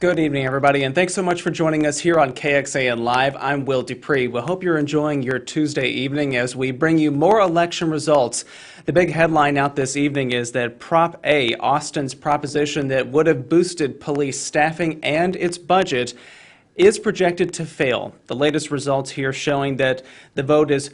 Good evening, everybody, and thanks so much for joining us here on KXAN Live. I'm Will Dupree. We hope you're enjoying your Tuesday evening as we bring you more election results. The big headline out this evening is that Prop A, Austin's proposition that would have boosted police staffing and its budget, is projected to fail. The latest results here showing that the vote is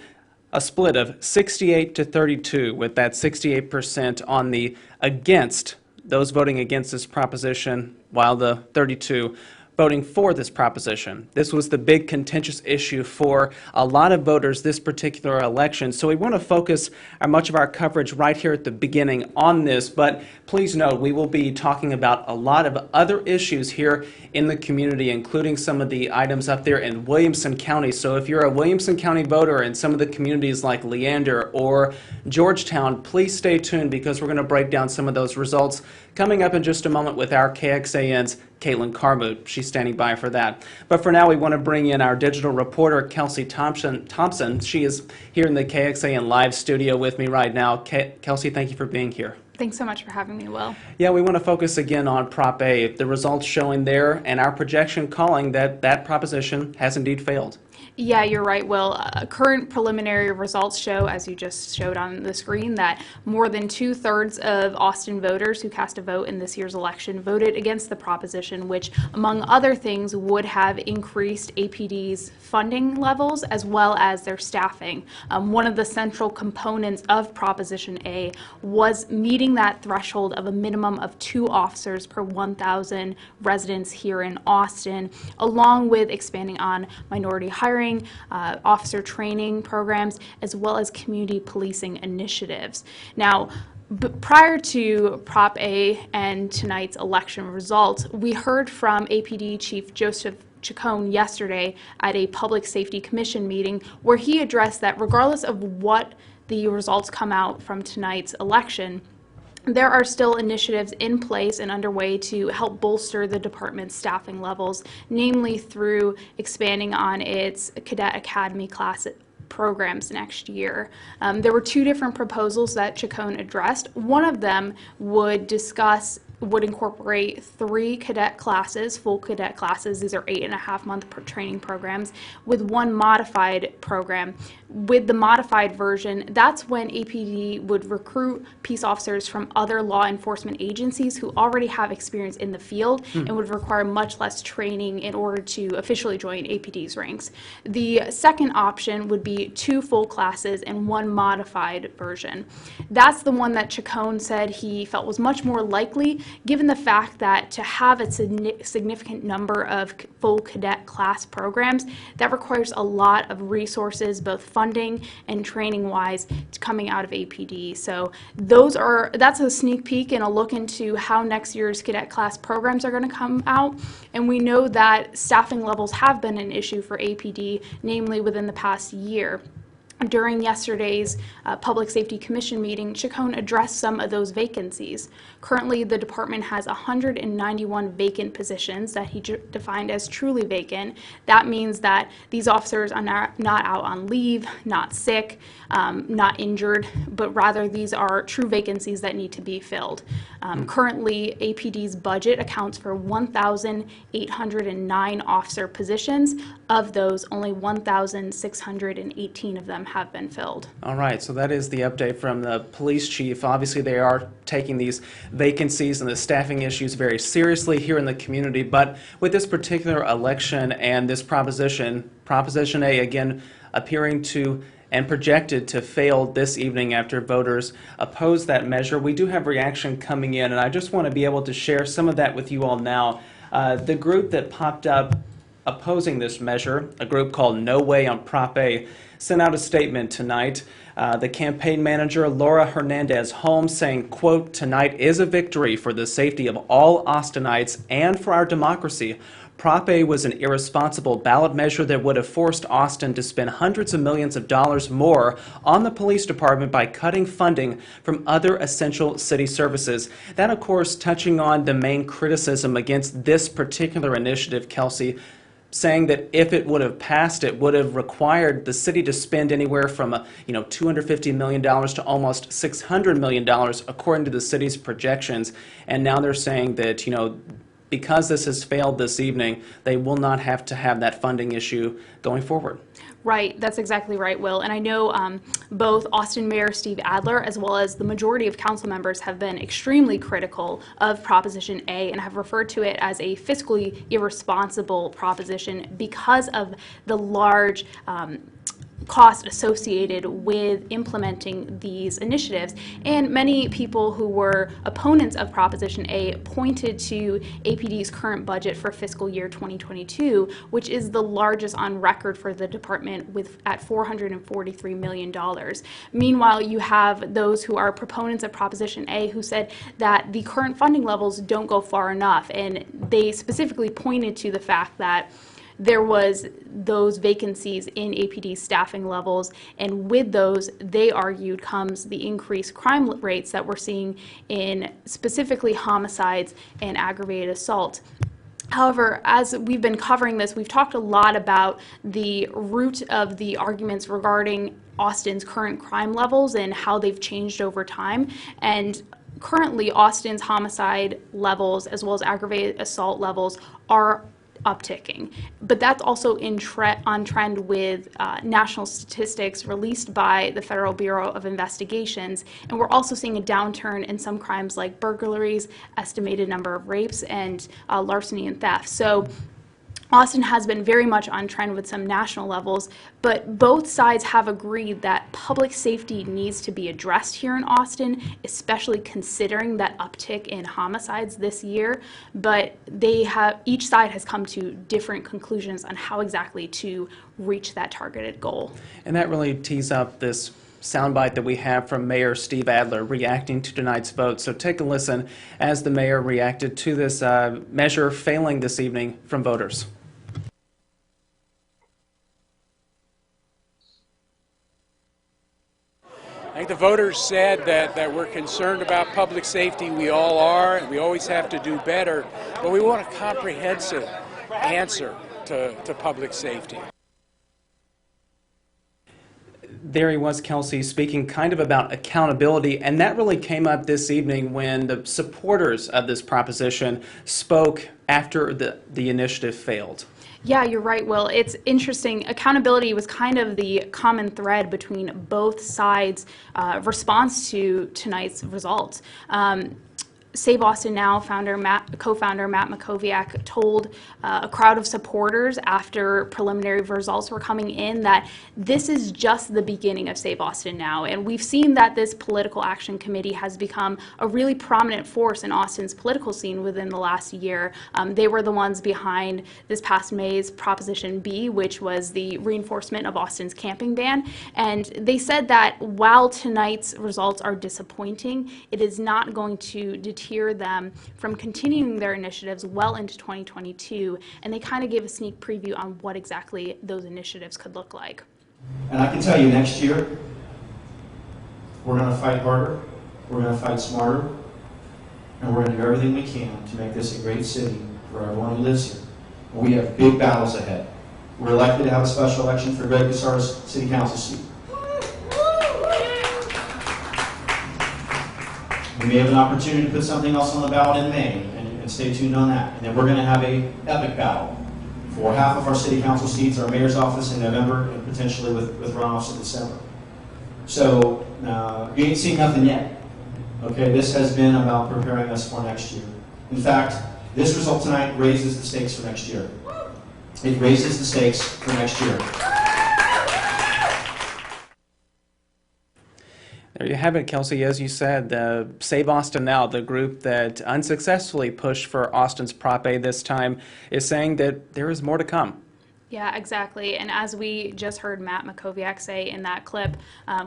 a split of 68 to 32, with that 68% on the against, those voting against this proposition, while the 32 voting for this proposition. This was the big contentious issue for a lot of voters this particular election. So we want to focus much of our coverage right here at the beginning on this, but please note we will be talking about a lot of other issues here in the community, including some of the items up there in Williamson County. So if you're a Williamson County voter in some of the communities like Leander or Georgetown, please stay tuned because we're going to break down some of those results coming up in just a moment with our KXAN's Caitlin Carmoot. She's standing by for that. But for now, we want to bring in our digital reporter, Kelsey Thompson. She is here in the KXAN Live studio with me right now. Kelsey, thank you for being here. Thanks so much for having me, Will. Yeah, we want to focus again on Prop A, the results showing there, and our projection calling that that proposition has indeed failed. Yeah, you're right, Will. Current preliminary results show, as you just showed on the screen, that more than 2/3 of Austin voters who cast a vote in this year's election voted against the proposition, which, among other things, would have increased APD's funding levels as well as their staffing. One of the central components of Proposition A was meeting that threshold of a minimum of 2 officers per 1,000 residents here in Austin, along with expanding on minority hiring, officer training programs, as well as community policing initiatives. Now, prior to Prop A and tonight's election results, we heard from APD Chief Joseph Chacon yesterday at a Public Safety Commission meeting where he addressed that regardless of what the results come out from tonight's election, there are still initiatives in place and underway to help bolster the department's staffing levels, namely through expanding on its Cadet Academy class programs next year. There were 2 different proposals that Chacon addressed. One of them would incorporate 3 cadet classes, full cadet classes. These are 8.5-month training programs with 1 modified program. With the modified version, that's when APD would recruit peace officers from other law enforcement agencies who already have experience in the field and would require much less training in order to officially join APD's ranks. The second option would be 2 full classes and 1 modified version. That's the one that Chacon said he felt was much more likely, given the fact that to have a significant number of full cadet class programs, that requires a lot of resources, both funding and training wise, coming out of APD. So that's a sneak peek and a look into how next year's cadet class programs are going to come out. And we know that staffing levels have been an issue for APD, namely within the past year. During yesterday's Public Safety Commission meeting, Chacon addressed some of those vacancies. Currently, the department has 191 vacant positions that he defined as truly vacant. That means that these officers are not out on leave, not sick, not injured, but rather these are true vacancies that need to be filled. Currently, APD's budget accounts for 1,809 officer positions. Of those, only 1,618 of them have been filled. All right, so that is the update from the police chief. Obviously, they are taking these vacancies and the staffing issues very seriously here in the community, but with this particular election and this Proposition A, again, appearing to and projected to fail this evening after voters oppose that measure, we do have reaction coming in, and I just want to be able to share some of that with you all now. The group that popped up opposing this measure, a group called No Way on Prop A, sent out a statement tonight. The campaign manager, Laura Hernandez-Holmes, saying, quote, "Tonight is a victory for the safety of all Austinites and for our democracy. Prop A was an irresponsible ballot measure that would have forced Austin to spend hundreds of millions of dollars more on the police department by cutting funding from other essential city services." That, of course, touching on the main criticism against this particular initiative, Kelsey, saying that if it would have passed, it would have required the city to spend anywhere from $250 million to almost $600 million, according to the city's projections. And now they're saying that because this has failed this evening, they will not have to have that funding issue going forward. Right, that's exactly right, Will. And I know both Austin Mayor Steve Adler as well as the majority of council members have been extremely critical of Proposition A and have referred to it as a fiscally irresponsible proposition because of the large cost associated with implementing these initiatives. And many people who were opponents of Proposition A pointed to APD's current budget for fiscal year 2022, which is the largest on record for the department at $443 million. Meanwhile, you have those who are proponents of Proposition A who said that the current funding levels don't go far enough, and they specifically pointed to the fact that there was those vacancies in APD staffing levels, and with those, they argued, comes the increased crime rates that we're seeing in specifically homicides and aggravated assault. However, as we've been covering this, we've talked a lot about the root of the arguments regarding Austin's current crime levels and how they've changed over time. And currently, Austin's homicide levels as well as aggravated assault levels are upticking, but that's also on trend with national statistics released by the Federal Bureau of Investigations, and we're also seeing a downturn in some crimes like burglaries, estimated number of rapes, and larceny and theft. So Austin has been very much on trend with some national levels, but both sides have agreed that public safety needs to be addressed here in Austin, especially considering that uptick in homicides this year. But each side has come to different conclusions on how exactly to reach that targeted goal. And that really tees up this soundbite that we have from Mayor Steve Adler reacting to tonight's vote. So take a listen as the mayor reacted to this measure failing this evening from voters. I think the voters said that we're concerned about public safety. We all are, and we always have to do better, but we want a comprehensive answer to public safety. There he was, Kelsey, speaking kind of about accountability, and that really came up this evening when the supporters of this proposition spoke after the initiative failed. Yeah, you're right, Will. It's interesting. Accountability was kind of the common thread between both sides' response to tonight's results. Save Austin Now co-founder Matt Makoviak told a crowd of supporters after preliminary results were coming in that this is just the beginning of Save Austin Now. And we've seen that this political action committee has become a really prominent force in Austin's political scene within the last year. They were the ones behind this past May's Proposition B, which was the reinforcement of Austin's camping ban. And they said that while tonight's results are disappointing, it is not going to deter them from continuing their initiatives well into 2022, and they kind of gave a sneak preview on what exactly those initiatives could look like. And I can tell you next year, we're going to fight harder, we're going to fight smarter, and we're going to do everything we can to make this a great city for everyone who lives here. And we have big battles ahead. We're likely to have a special election for Greg Gassar's city council seat. We may have an opportunity to put something else on the ballot in May, and stay tuned on that. And then we're going to have a epic battle for half of our city council seats, our mayor's office in November, and potentially with runoffs in December. So you ain't seen nothing yet. Okay, this has been about preparing us for next year. In fact, this result tonight raises the stakes for next year. It raises the stakes for next year. There you have it, Kelsey. As you said, Save Austin Now, the group that unsuccessfully pushed for Austin's Prop A this time, is saying that there is more to come. Yeah, exactly. And as we just heard Matt Makoviak say in that clip,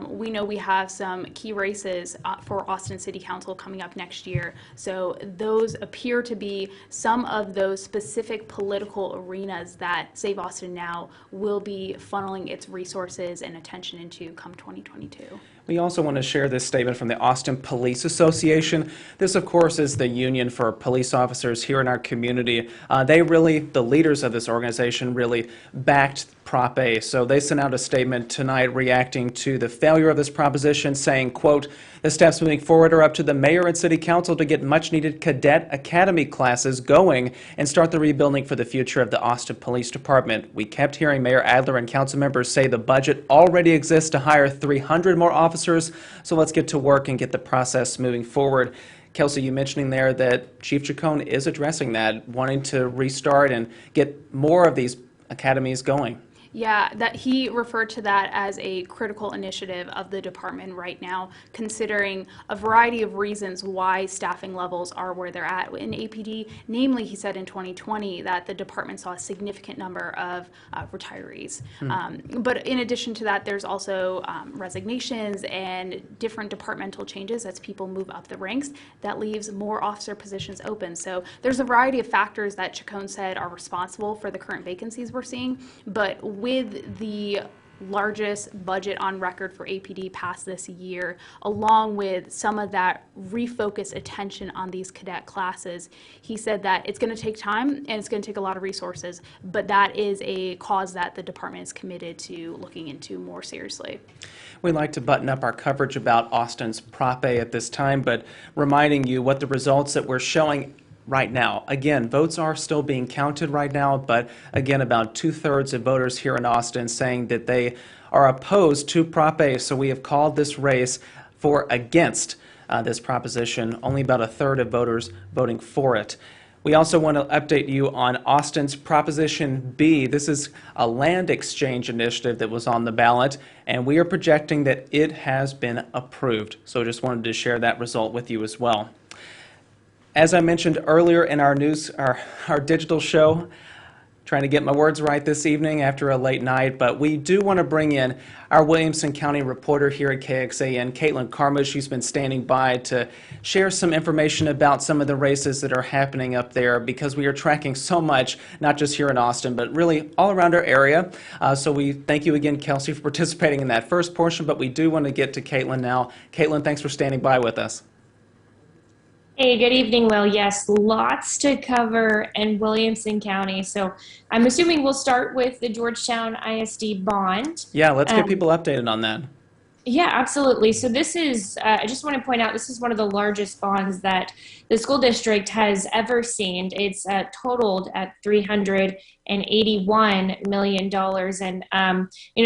we know we have some key races for Austin City Council coming up next year. So those appear to be some of those specific political arenas that Save Austin Now will be funneling its resources and attention into come 2022. We also want to share this statement from the Austin Police Association. This, of course, is the union for police officers here in our community. The leaders of this organization really backed Prop A. So they sent out a statement tonight reacting to the failure of this proposition, saying, quote, "The steps moving forward are up to the mayor and city council to get much-needed cadet academy classes going and start the rebuilding for the future of the Austin Police Department. We kept hearing Mayor Adler and council members say the budget already exists to hire 300 more officers, so let's get to work and get the process moving forward." Kelsey, you mentioning there that Chief Chacon is addressing that, wanting to restart and get more of these academies going. Yeah, that he referred to that as a critical initiative of the department right now, considering a variety of reasons why staffing levels are where they're at in APD. Namely, he said in 2020 that the department saw a significant number of retirees. But in addition to that, there's also resignations and different departmental changes as people move up the ranks. That leaves more officer positions open. So there's a variety of factors that Chacon said are responsible for the current vacancies we're seeing, but with the largest budget on record for APD passed this year, along with some of that refocused attention on these cadet classes, he said that it's going to take time and it's going to take a lot of resources, but that is a cause that the department is committed to looking into more seriously. We'd like to button up our coverage about Austin's Prop A at this time, but reminding you what the results that we're showing right now. Again, votes are still being counted right now, but again, about 2/3 of voters here in Austin saying that they are opposed to Prop A. So we have called this race for against this proposition. Only about 1/3 of voters voting for it. We also want to update you on Austin's Proposition B. This is a land exchange initiative that was on the ballot, and we are projecting that it has been approved. So just wanted to share that result with you as well. As I mentioned earlier in our digital show, trying to get my words right this evening after a late night, but we do want to bring in our Williamson County reporter here at KXAN, Caitlin Carmouche. She's been standing by to share some information about some of the races that are happening up there, because we are tracking so much, not just here in Austin, but really all around our area. So we thank you again, Kelsey, for participating in that first portion, but we do want to get to Caitlin now. Caitlin, thanks for standing by with us. Hey, good evening, Will. Yes, lots to cover in Williamson County. So I'm assuming we'll start with the Georgetown ISD bond. Yeah, let's get people updated on that. Yeah, absolutely. So this is, I just want to point out, this is one of the largest bonds that the school district has ever seen. It's totaled at $381 million. And,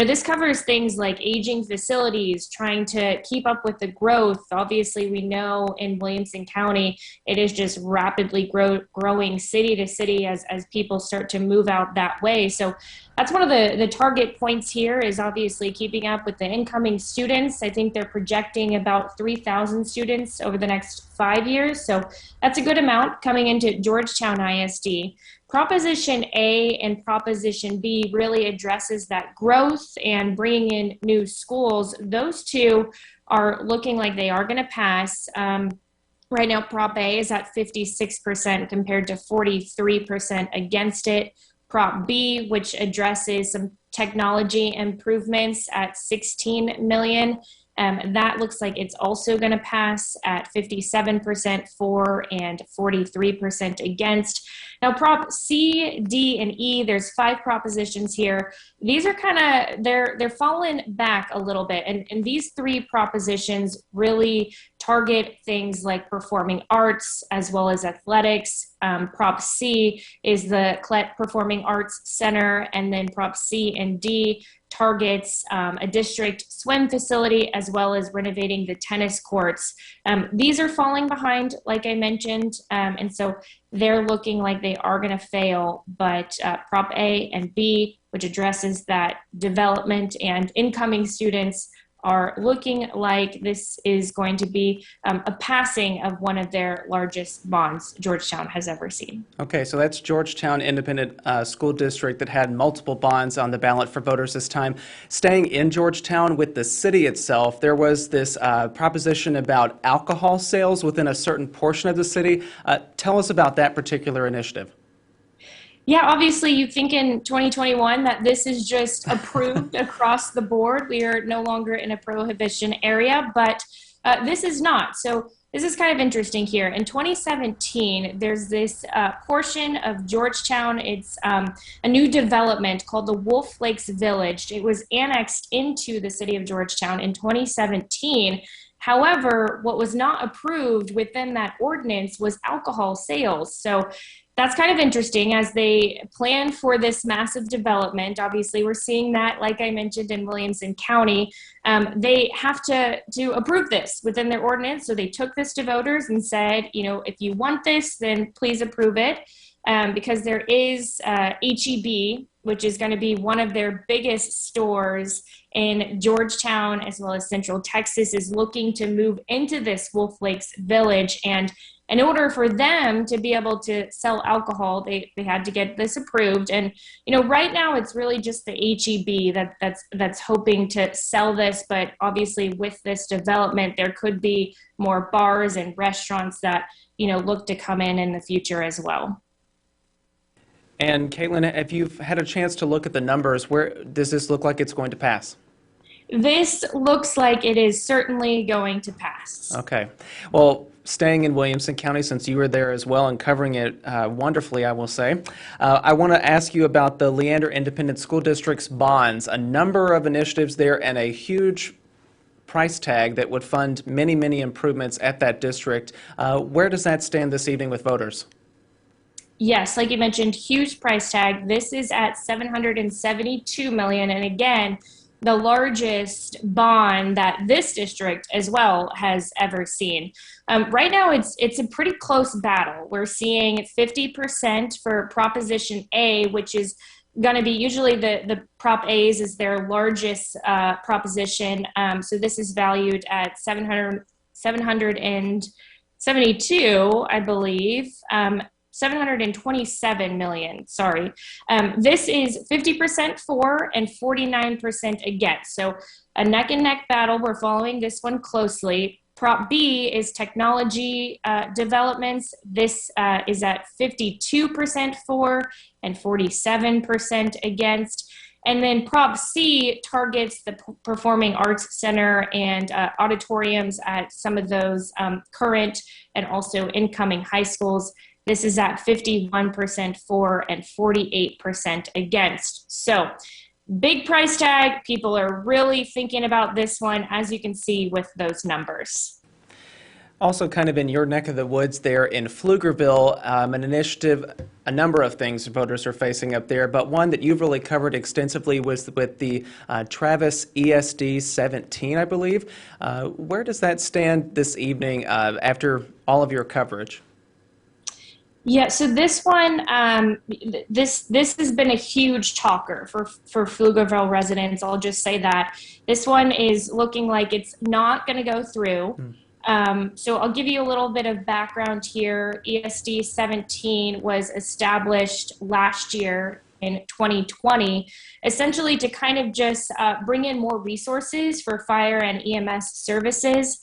this covers things like aging facilities, trying to keep up with the growth. Obviously, we know in Williamson County, it is just rapidly growing city to city as people start to move out that way. So that's one of the target points here, is obviously keeping up with the incoming students. I think they're projecting about 3,000 students over the next 5 years. So that's a good amount coming into Georgetown ISD. Proposition A and Proposition B really addresses that growth and bringing in new schools. Those two are looking like they are going to pass. Right now, Prop A is at 56% compared to 43% against it. Prop B, which addresses some technology improvements at $16 million. That looks like it's also going to pass at 57% for and 43% against. Now, Prop C, D, and E, there's 5 propositions here. These are kind of, they're falling back a little bit. And these 3 propositions really target things like performing arts as well as athletics. Prop C is the Performing Arts Center, and then Prop C and D targets a district swim facility as well as renovating the tennis courts. These are falling behind, like I mentioned, and so they're looking like they are going to fail, but Prop A and B, which addresses that development and incoming students, are looking like this is going to be a passing of one of their largest bonds Georgetown has ever seen. Okay, so that's Georgetown Independent School District that had multiple bonds on the ballot for voters this time. Staying in Georgetown with the city itself, there was this proposition about alcohol sales within a certain portion of the city. Tell us about that particular initiative. Yeah, obviously you think in 2021 that this is just approved across the board. We are no longer in a prohibition area, but this is not. So this is kind of interesting here. In 2017, there's this portion of Georgetown. It's a new development called the Wolf Lakes Village. It was annexed into the city of Georgetown in 2017. However, what was not approved within that ordinance was alcohol sales. So that's kind of interesting as they plan for this massive development. Obviously, we're seeing that, like I mentioned, in Williamson County. They have to approve this within their ordinance. So they took this to voters and said, you know, if you want this, then please approve it. Because there is HEB, which is going to be one of their biggest stores in Georgetown, as well as Central Texas, is looking to move into this Wolf Lakes Village. And in order for them to be able to sell alcohol, they had to get this approved. And, you know, right now it's really just the HEB that's hoping to sell this. But obviously with this development, there could be more bars and restaurants that, you know, look to come in the future as well. And Caitlin, if you've had a chance to look at the numbers, where does this look like it's going to pass? This looks like it is certainly going to pass. Okay. Well, staying in Williamson County, since you were there as well and covering it wonderfully, I will say, I want to ask you about the Leander Independent School District's bonds, a number of initiatives there and a huge price tag that would fund many, many improvements at that district. Where does that stand this evening with voters? Yes, like you mentioned, huge price tag. This is at $772 million. And again, the largest bond that this district as well has ever seen. Right now, it's a pretty close battle. We're seeing 50% for Proposition A, which is going to be usually the Prop A's is their largest proposition. So this is valued at 772, I believe. 727 million, sorry. This is 50% for and 49% against. So a neck and neck battle. We're following this one closely. Prop B is technology developments. This is at 52% for and 47% against. And then Prop C targets the Performing Arts Center and auditoriums at some of those current and also incoming high schools. This is at 51% for and 48% against. So big price tag. People are really thinking about this one, as you can see with those numbers. Also kind of in your neck of the woods there in Pflugerville, an initiative, a number of things voters are facing up there, but one that you've really covered extensively was with the Travis ISD 17, I believe. Where does that stand this evening after all of your coverage? Yeah, so this one, this has been a huge talker for Pflugerville residents. I'll just say that. This one is looking like it's not going to go through. So I'll give you a little bit of background here. ESD 17 was established last year in 2020, essentially to kind of just bring in more resources for fire and EMS services.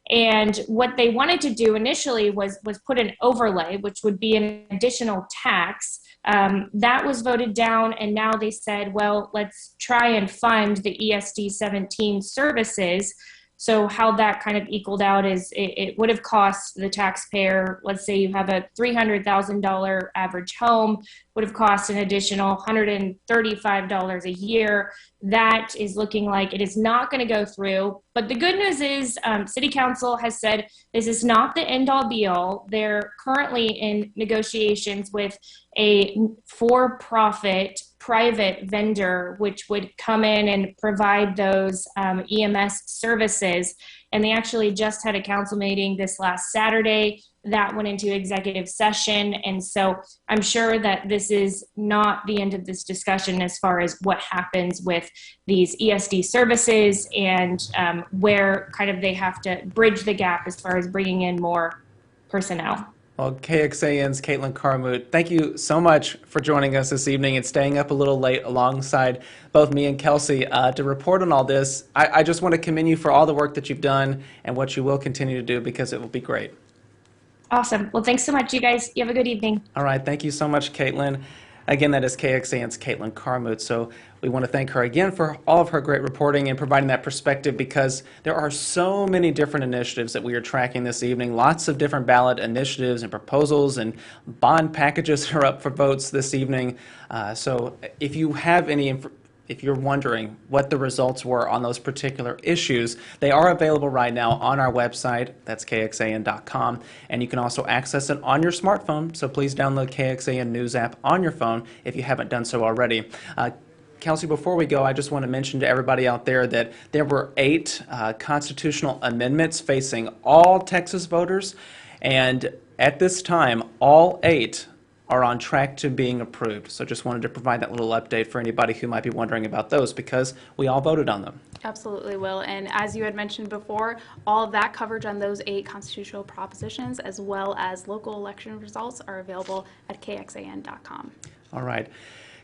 And what they wanted to do initially was put an overlay, which would be an additional tax. That was voted down, and now they said, well, let's try and fund the ESD 17 services. So how that kind of equaled out is it would have cost the taxpayer, let's say you have a $300,000 average home, would have cost an additional $135 a year. That is looking like it is not going to go through. But the good news is City Council has said this is not the end-all be-all. They're currently in negotiations with a for-profit private vendor, which would come in and provide those EMS services. And they actually just had a council meeting this last Saturday that went into executive session. And so I'm sure that this is not the end of this discussion as far as what happens with these ESD services and where kind of they have to bridge the gap as far as bringing in more personnel. Well, KXAN's Caitlin Carmoot, thank you so much for joining us this evening and staying up a little late alongside both me and Kelsey to report on all this. I just want to commend you for all the work that you've done and what you will continue to do, because it will be great. Awesome. Well, thanks so much, you guys. You have a good evening. All right. Thank you so much, Caitlin. Again, that is KXAN's Caitlin Carmuth. So we want to thank her again for all of her great reporting and providing that perspective, because there are so many different initiatives that we are tracking this evening. Lots of different ballot initiatives and proposals, and bond packages are up for votes this evening. So if you have any if you're wondering what the results were on those particular issues, they are available right now on our website. That's kxan.com. And you can also access it on your smartphone. So please download KXAN News app on your phone if you haven't done so already. Kelsey, before we go, I just want to mention to everybody out there that there were 8 constitutional amendments facing all Texas voters. And at this time, all 8 are on track to being approved. So just wanted to provide that little update for anybody who might be wondering about those, because we all voted on them. Absolutely, Will. And as you had mentioned before, all of that coverage on those 8 constitutional propositions, as well as local election results, are available at kxan.com. All right.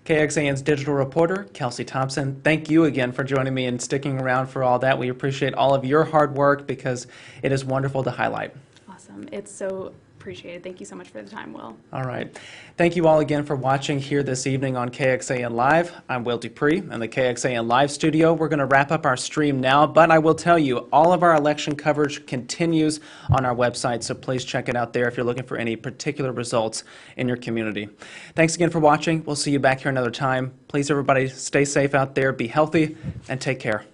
KXAN's digital reporter, Kelsey Thompson, thank you again for joining me and sticking around for all that. We appreciate all of your hard work, because it is wonderful to highlight. Awesome. It's so appreciated. Thank you so much for the time, Will. All right. Thank you all again for watching here this evening on KXAN Live. I'm Will Dupree in the KXAN Live studio. We're going to wrap up our stream now, but I will tell you, all of our election coverage continues on our website, so please check it out there if you're looking for any particular results in your community. Thanks again for watching. We'll see you back here another time. Please, everybody, stay safe out there, be healthy, and take care.